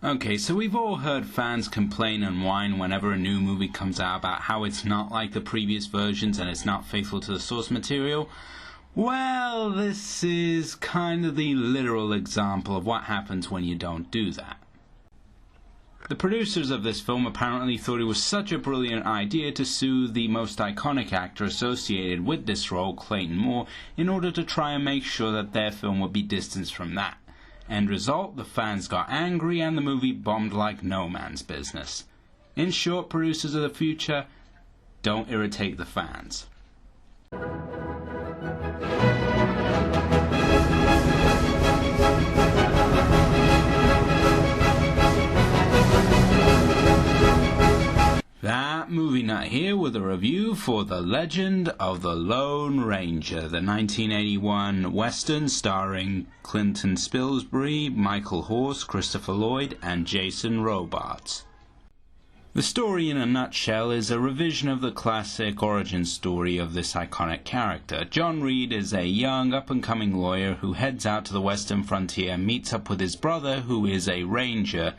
Okay, so we've all heard fans complain and whine whenever a new movie comes out about how it's not like the previous versions and it's not faithful to the source material. Well, this is kind of the literal example of what happens when you don't do that. The producers of this film apparently thought it was such a brilliant idea to sue the most iconic actor associated with this role, Clayton Moore, in order to try and make sure that their film would be distanced from that. End result, the fans got angry and the movie bombed like no man's business. In short, producers of the future, don't irritate the fans. That movie nut here with a review for The Legend of the Lone Ranger, the 1981 Western starring Klinton Spilsbury, Michael Horse, Christopher Lloyd, and Jason Robards. The story in a nutshell is a revision of the classic origin story of this iconic character. John Reed is a young up-and-coming lawyer who heads out to the western frontier and meets up with his brother, who is a ranger,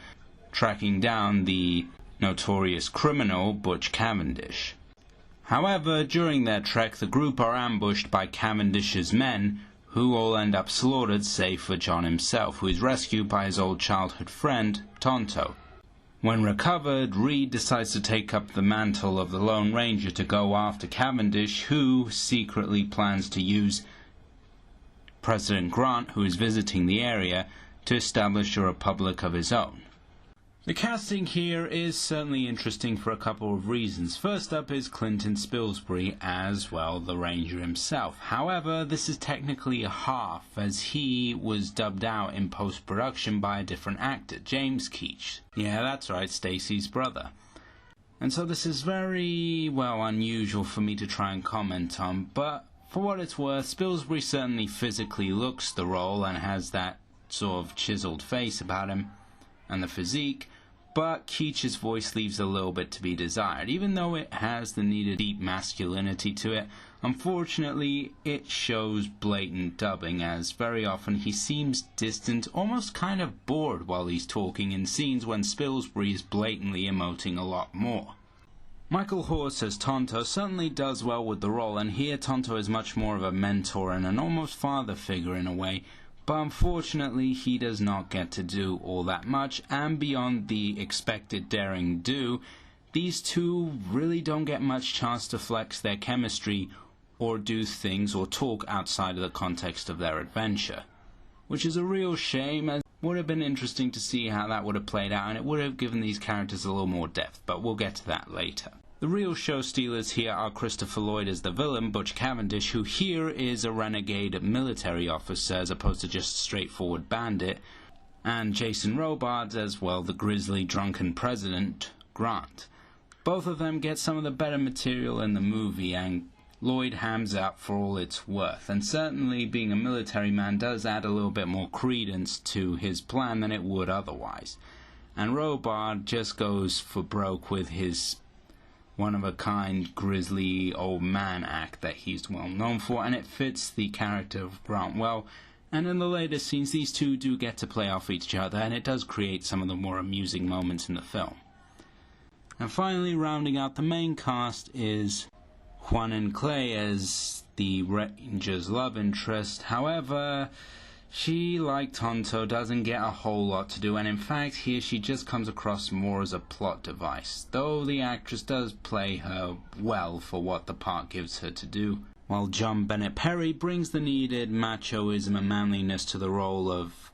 tracking down the notorious criminal Butch Cavendish. However, during their trek, the group are ambushed by Cavendish's men, who all end up slaughtered save for John himself, who is rescued by his old childhood friend, Tonto. When recovered, Reed decides to take up the mantle of the Lone Ranger to go after Cavendish, who secretly plans to use President Grant, who is visiting the area, to establish a republic of his own. The casting here is certainly interesting for a couple of reasons. First up is Klinton Spilsbury as, well, the Ranger himself. However, this is technically a half, as he was dubbed out in post-production by a different actor, James Keach. Yeah, that's right, Stacy's brother. And so this is very, well, unusual for me to try and comment on, but for what it's worth, Spilsbury certainly physically looks the role and has that sort of chiseled face about him and the physique. But Keach's voice leaves a little bit to be desired. Even though it has the needed deep masculinity to it, unfortunately it shows blatant dubbing, as very often he seems distant, almost kind of bored while he's talking in scenes when Spilsbury is blatantly emoting a lot more. Michael Horse as Tonto certainly does well with the role, and here Tonto is much more of a mentor and an almost father figure in a way. But unfortunately, he does not get to do all that much, and beyond the expected daring do, these two really don't get much chance to flex their chemistry or do things or talk outside of the context of their adventure. Which is a real shame, as it would have been interesting to see how that would have played out, and it would have given these characters a little more depth, but we'll get to that later. The real show stealers here are Christopher Lloyd as the villain, Butch Cavendish, who here is a renegade military officer as opposed to just a straightforward bandit, and Jason Robards as, well, the grisly drunken president, Grant. Both of them get some of the better material in the movie, and Lloyd hams up for all it's worth, and certainly being a military man does add a little bit more credence to his plan than it would otherwise. And Robard just goes for broke with his one-of-a-kind grisly old man act that he's well known for, and it fits the character of Grant well. And in the later scenes, these two do get to play off each other, and it does create some of the more amusing moments in the film. And finally, rounding out the main cast is Juan and Clay as the Ranger's love interest. However, she, like Tonto, doesn't get a whole lot to do, and in fact here she just comes across more as a plot device, though the actress does play her well for what the part gives her to do, while John Bennett Perry brings the needed machoism and manliness to the role of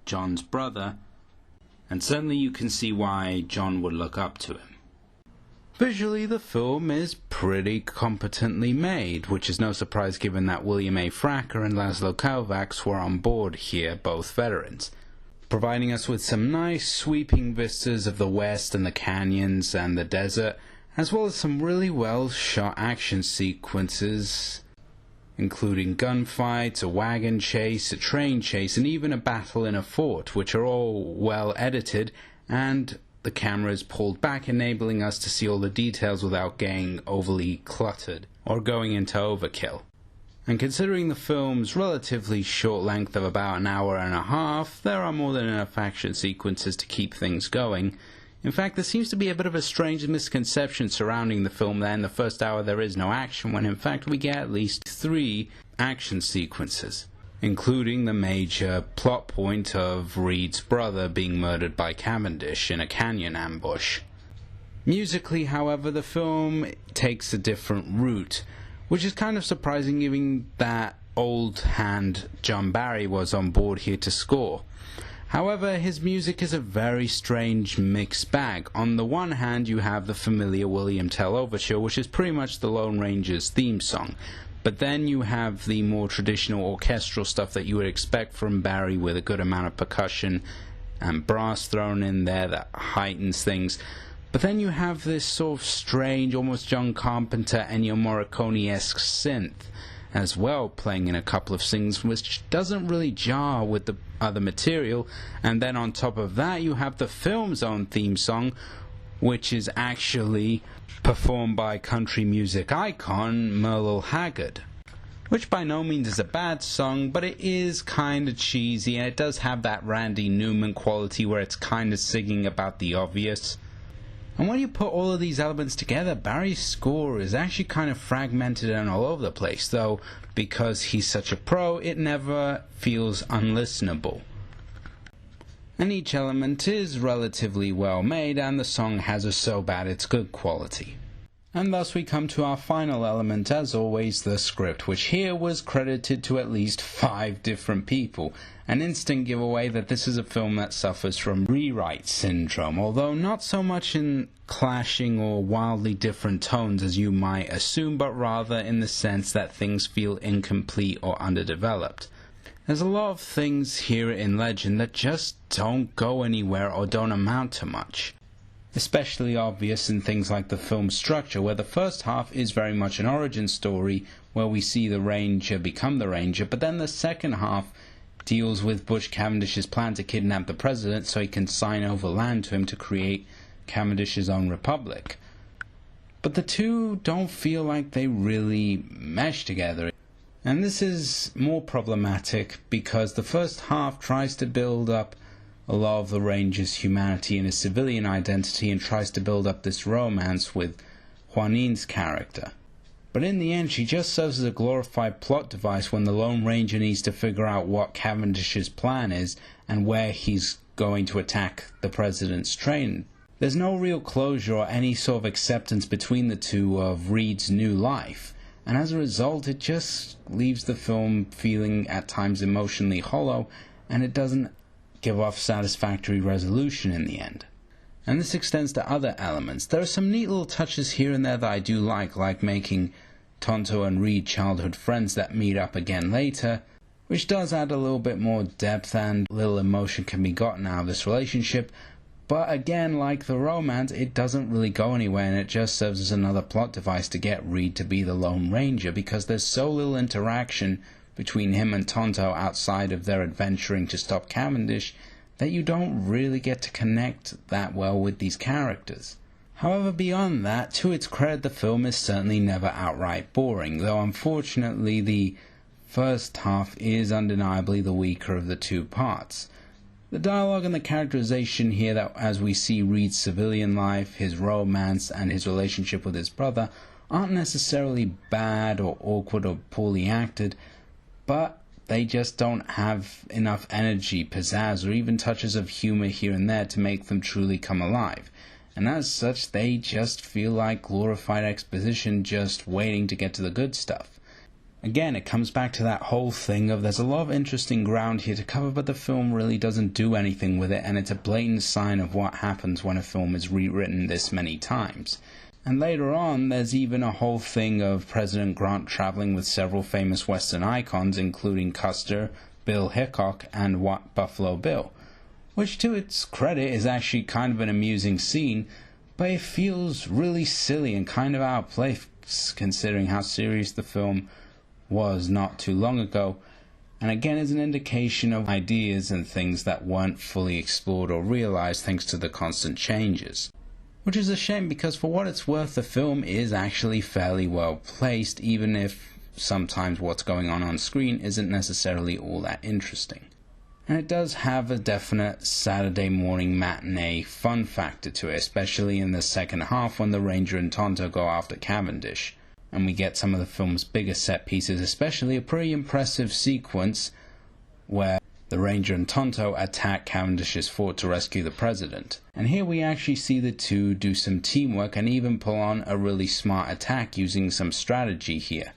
John's brother, and certainly you can see why John would look up to him. Visually, the film is pretty competently made, which is no surprise given that William A. Fracker and Laszlo Kovacs were on board here, both veterans, providing us with some nice sweeping vistas of the West and the canyons and the desert, as well as some really well shot action sequences, including gunfights, a wagon chase, a train chase, and even a battle in a fort, which are all well edited, and the camera is pulled back, enabling us to see all the details without getting overly cluttered or going into overkill. And considering the film's relatively short length of about an hour and a half, there are more than enough action sequences to keep things going. In fact, there seems to be a bit of a strange misconception surrounding the film that in the first hour there is no action, when in fact we get at least 3 action sequences, including the major plot point of Reed's brother being murdered by Cavendish in a canyon ambush. Musically, however, the film takes a different route, which is kind of surprising given that old hand John Barry was on board here to score. However, his music is a very strange mixed bag. On the one hand, you have the familiar William Tell Overture, which is pretty much the Lone Ranger's theme song. But then you have the more traditional orchestral stuff that you would expect from Barry, with a good amount of percussion and brass thrown in there that heightens things. But then you have this sort of strange, almost John Carpenter, Ennio Morricone-esque synth as well, playing in a couple of scenes, which doesn't really jar with the other material. And then on top of that, you have the film's own theme song, which is actually performed by country music icon Merle Haggard, which by no means is a bad song, but it is kind of cheesy, and it does have that Randy Newman quality where it's kind of singing about the obvious. And when you put all of these elements together, Barry's score is actually kind of fragmented and all over the place, though because he's such a pro, it never feels unlistenable. And each element is relatively well made, and the song has a so bad it's good quality. And thus we come to our final element, as always, the script, which here was credited to at least 5 different people. An instant giveaway that this is a film that suffers from rewrite syndrome, although not so much in clashing or wildly different tones as you might assume, but rather in the sense that things feel incomplete or underdeveloped. There's a lot of things here in Legend that just don't go anywhere or don't amount to much. Especially obvious in things like the film's structure, where the first half is very much an origin story where we see the Ranger become the Ranger, but then the second half deals with Butch Cavendish's plan to kidnap the president so he can sign over land to him to create Cavendish's own republic. But the two don't feel like they really mesh together. And this is more problematic because the first half tries to build up a lot of the Ranger's humanity and his civilian identity and tries to build up this romance with Juanine's character. But in the end, she just serves as a glorified plot device when the Lone Ranger needs to figure out what Cavendish's plan is and where he's going to attack the president's train. There's no real closure or any sort of acceptance between the two of Reed's new life, and as a result it just leaves the film feeling at times emotionally hollow, and it doesn't give off satisfactory resolution in the end. And this extends to other elements. There are some neat little touches here and there that I do like making Tonto and Reed childhood friends that meet up again later, which does add a little bit more depth and little emotion can be gotten out of this relationship. But again, like the romance, it doesn't really go anywhere, and it just serves as another plot device to get Reed to be the Lone Ranger, because there's so little interaction between him and Tonto outside of their adventuring to stop Cavendish that you don't really get to connect that well with these characters. However, beyond that, to its credit, the film is certainly never outright boring, though unfortunately the first half is undeniably the weaker of the two parts. The dialogue and the characterization here, that as we see Reed's civilian life, his romance, and his relationship with his brother, aren't necessarily bad or awkward or poorly acted, but they just don't have enough energy, pizzazz, or even touches of humor here and there to make them truly come alive. And as such, they just feel like glorified exposition just waiting to get to the good stuff. Again, it comes back to that whole thing of there's a lot of interesting ground here to cover, but the film really doesn't do anything with it, and it's a blatant sign of what happens when a film is rewritten this many times. And later on, there's even a whole thing of President Grant traveling with several famous Western icons, including Custer, Bill Hickok, and Buffalo Bill, which to its credit is actually kind of an amusing scene, but it feels really silly and kind of out of place considering how serious the film was not too long ago, and again is an indication of ideas and things that weren't fully explored or realized thanks to the constant changes. Which is a shame, because for what it's worth, the film is actually fairly well placed, even if sometimes what's going on screen isn't necessarily all that interesting. And it does have a definite Saturday morning matinee fun factor to it, especially in the second half when the Ranger and Tonto go after Cavendish. And we get some of the film's bigger set pieces, especially a pretty impressive sequence where the Ranger and Tonto attack Cavendish's fort to rescue the president. And here we actually see the two do some teamwork and even pull on a really smart attack using some strategy here,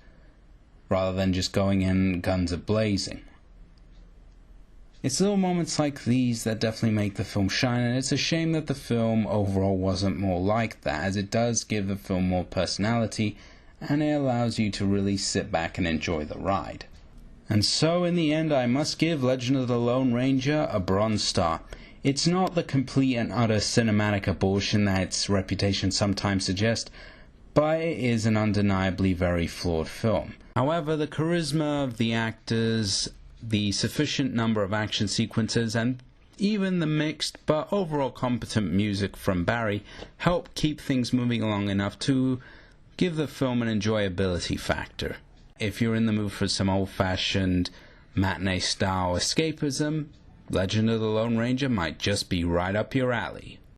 rather than just going in guns a-blazing. It's little moments like these that definitely make the film shine, and it's a shame that the film overall wasn't more like that, as it does give the film more personality, and it allows you to really sit back and enjoy the ride. And so in the end, I must give Legend of the Lone Ranger a bronze star. It's not the complete and utter cinematic abortion that its reputation sometimes suggests, but it is an undeniably very flawed film. However, the charisma of the actors, the sufficient number of action sequences, and even the mixed but overall competent music from Barry help keep things moving along enough to give the film an enjoyability factor. If you're in the mood for some old-fashioned matinee-style escapism, Legend of the Lone Ranger might just be right up your alley.